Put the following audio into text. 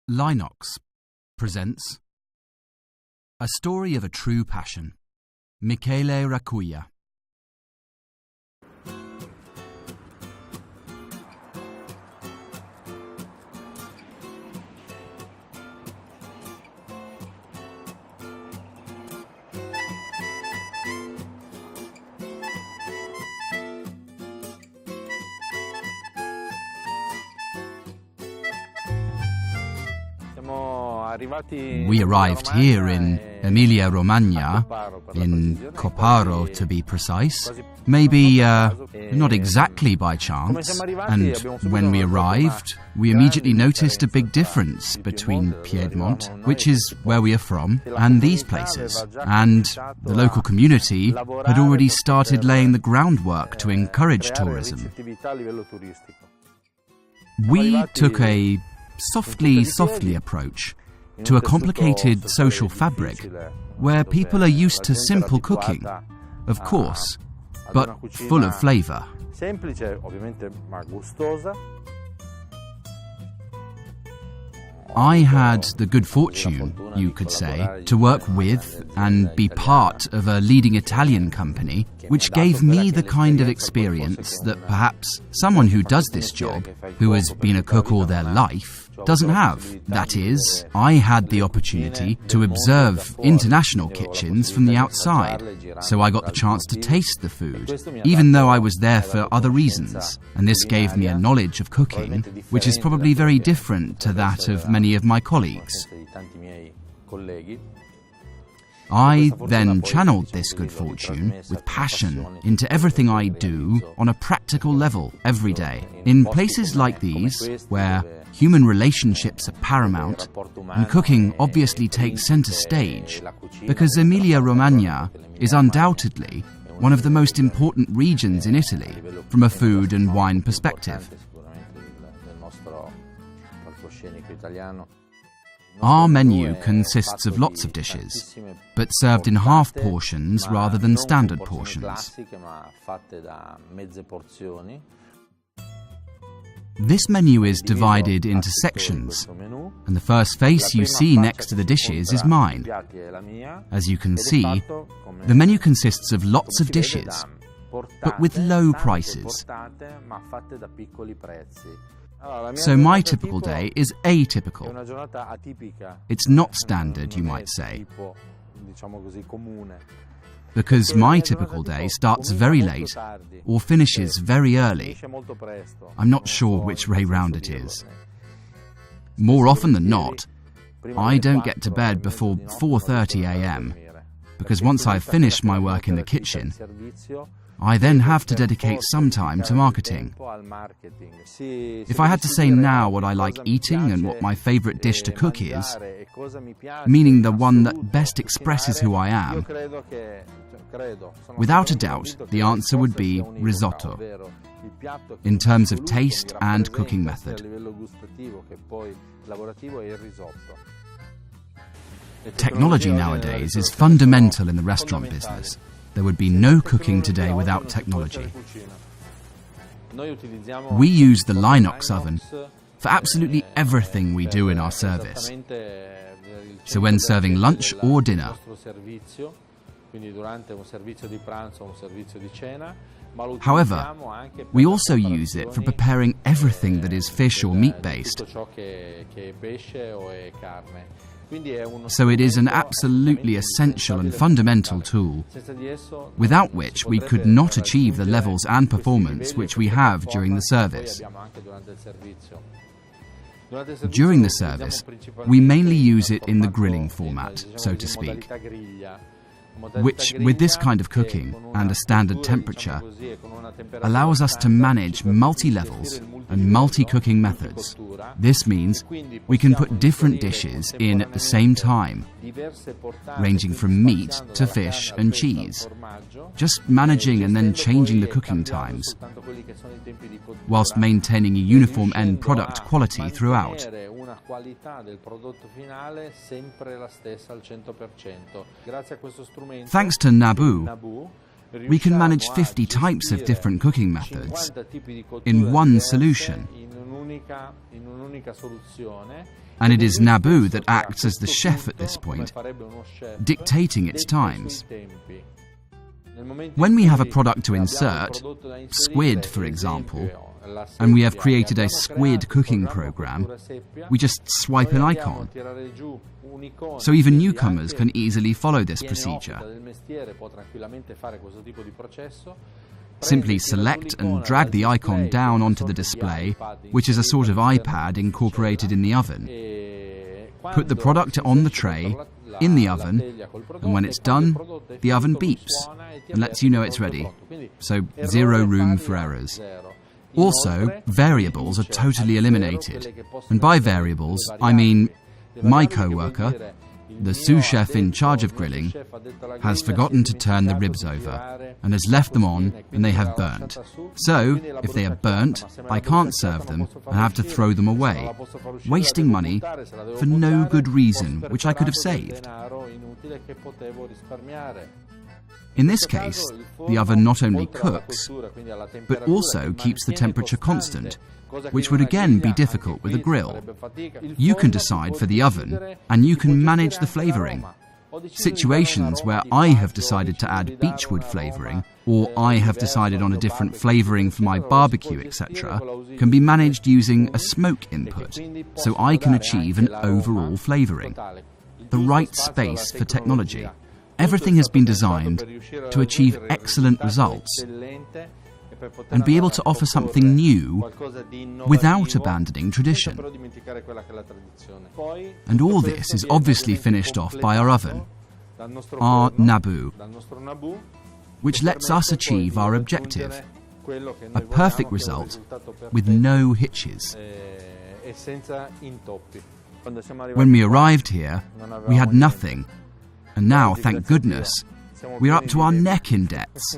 Linox presents A Story of a True Passion. Michele Raccuia. We arrived here in Emilia-Romagna, in Copparo to be precise, maybe not exactly by chance, and when we arrived, we immediately noticed a big difference between Piedmont, which is where we are from, and these places, and the local community had already started laying the groundwork to encourage tourism. We took a softly approach to a complicated social fabric where people are used to simple cooking, of course, but full of flavour. I had the good fortune, you could say, to work with and be part of a leading Italian company, which gave me the kind of experience that perhaps someone who does this job, who has been a cook all their life, doesn't have. That is, I had the opportunity to observe international kitchens from the outside, so I got the chance to taste the food, even though I was there for other reasons, and this gave me a knowledge of cooking, which is probably very different to that of many of my colleagues. I then channeled this good fortune with passion into everything I do on a practical level every day. In places like these, where human relationships are paramount and cooking obviously takes centre stage, because Emilia-Romagna is undoubtedly one of the most important regions in Italy from a food and wine perspective. Our menu consists of lots of dishes, but served in half portions rather than standard portions. This menu is divided into sections, and the first face you see next to the dishes is mine. As you can see, the menu consists of lots of dishes, but with low prices. So my typical day is atypical. It's not standard, you might say, because my typical day starts very late or finishes very early. I'm not sure which way round it is. More often than not, I don't get to bed before 4:30 a.m, because once I've finished my work in the kitchen, I then have to dedicate some time to marketing. If I had to say now what I like eating and what my favourite dish to cook is, meaning the one that best expresses who I am, without a doubt, the answer would be risotto, in terms of taste and cooking method. Technology nowadays is fundamental in the restaurant business. There would be no cooking today without technology. We use the Linox oven for absolutely everything we do in our service. So when serving lunch or dinner, however, we also use it for preparing everything that is fish or meat-based. So it is an absolutely essential and fundamental tool, without which we could not achieve the levels and performance which we have during the service. During the service, we mainly use it in the grilling format, so to speak, which, with this kind of cooking and a standard temperature, allows us to manage multi-levels and multi-cooking methods. This means we can put different dishes in at the same time, ranging from meat to fish and cheese, just managing and then changing the cooking times, whilst maintaining a uniform end product quality throughout. Thanks to Nabu, we can manage 50 types of different cooking methods in one solution. And it is Naboo that acts as the chef at this point, dictating its times. When we have a product to insert, squid for example, and we have created a squid cooking program, we just swipe an icon. So even newcomers can easily follow this procedure. Simply select and drag the icon down onto the display, which is a sort of iPad incorporated in the oven. Put the product on the tray, in the oven, and when it's done, the oven beeps and lets you know it's ready. So zero room for errors. Also, variables are totally eliminated. And by variables, I mean my co-worker, the sous chef in charge of grilling, has forgotten to turn the ribs over and has left them on and they have burnt. So, if they are burnt, I can't serve them and have to throw them away, wasting money for no good reason, which I could have saved. In this case, the oven not only cooks, but also keeps the temperature constant, which would again be difficult with a grill. You can decide for the oven, and you can manage the flavouring. Situations where I have decided to add beechwood flavouring, or I have decided on a different flavouring for my barbecue, etc., can be managed using a smoke input, so I can achieve an overall flavouring. The right space for technology. Everything has been designed to achieve excellent results and be able to offer something new without abandoning tradition. And all this is obviously finished off by our oven, our Naboo, which lets us achieve our objective, a perfect result with no hitches. When we arrived here, we had nothing. And now, thank goodness, we're up to our neck in debts.